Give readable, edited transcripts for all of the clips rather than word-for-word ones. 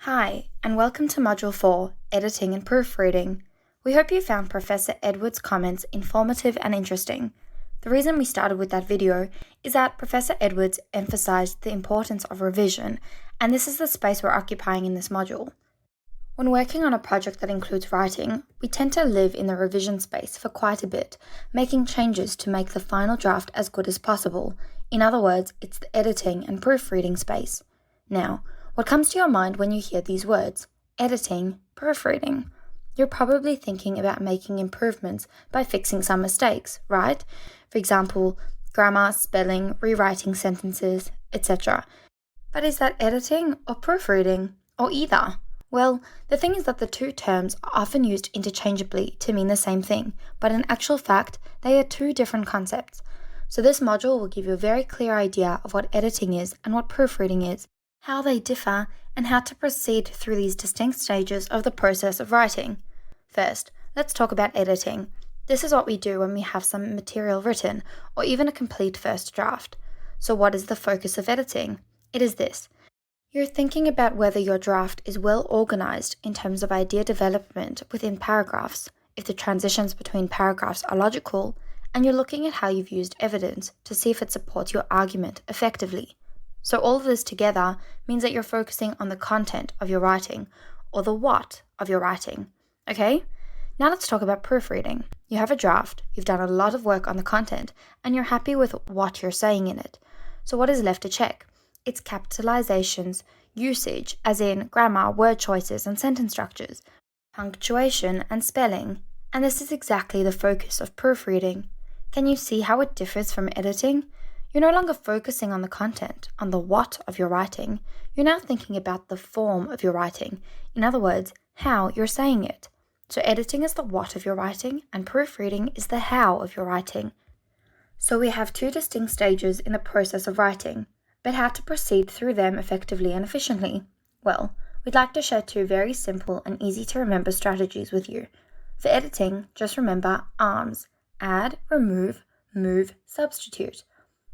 Hi, and welcome to Module 4, Editing and Proofreading. We hope you found Professor Edwards' comments informative and interesting. The reason we started with that video is that Professor Edwards emphasized the importance of revision, and this is the space we're occupying in this module. When working on a project that includes writing, we tend to live in the revision space for quite a bit, making changes to make the final draft as good as possible. In other words, it's the editing and proofreading space. Now, what comes to your mind when you hear these words? Editing, proofreading. You're probably thinking about making improvements by fixing some mistakes, right? For example, grammar, spelling, rewriting sentences, etc. But is that editing or proofreading, or either? Well, the thing is that the two terms are often used interchangeably to mean the same thing, but in actual fact, they are two different concepts. So this module will give you a very clear idea of what editing is and what proofreading is, how they differ, and how to proceed through these distinct stages of the process of writing. First, let's talk about editing. This is what we do when we have some material written, or even a complete first draft. So what is the focus of editing? It is this. You're thinking about whether your draft is well organized in terms of idea development within paragraphs, if the transitions between paragraphs are logical, and you're looking at how you've used evidence to see if it supports your argument effectively. So all of this together means that you're focusing on the content of your writing, or the what of your writing. Okay? Now let's talk about proofreading. You have a draft, you've done a lot of work on the content, and you're happy with what you're saying in it. So what is left to check? It's capitalizations, usage, as in grammar, word choices, and sentence structures, punctuation, and spelling. And this is exactly the focus of proofreading. Can you see how it differs from editing? You're no longer focusing on the content, on the what of your writing. You're now thinking about the form of your writing. In other words, how you're saying it. So editing is the what of your writing, and proofreading is the how of your writing. So we have two distinct stages in the process of writing, but how to proceed through them effectively and efficiently? Well, we'd like to share two very simple and easy to remember strategies with you. For editing, just remember ARMS: add, remove, move, substitute.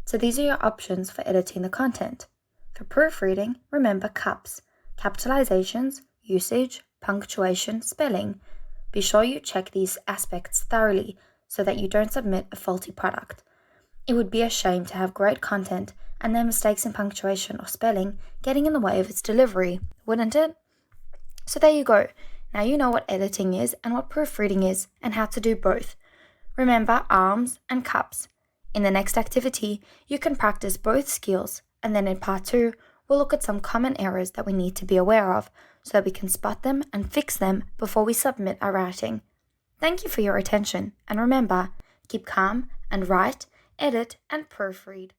So these are your options for editing the content. For proofreading, remember CUPS: capitalizations, usage, punctuation, spelling. Be sure you check these aspects thoroughly so that you don't submit a faulty product. It would be a shame to have great content and then mistakes in punctuation or spelling getting in the way of its delivery, wouldn't it? So there you go. Now you know what editing is and what proofreading is and how to do both. Remember ARMS and CUPS. In the next activity, you can practice both skills, and then in part 2, we'll look at some common errors that we need to be aware of so that we can spot them and fix them before we submit our writing. Thank you for your attention, and remember, keep calm and write, edit, and proofread.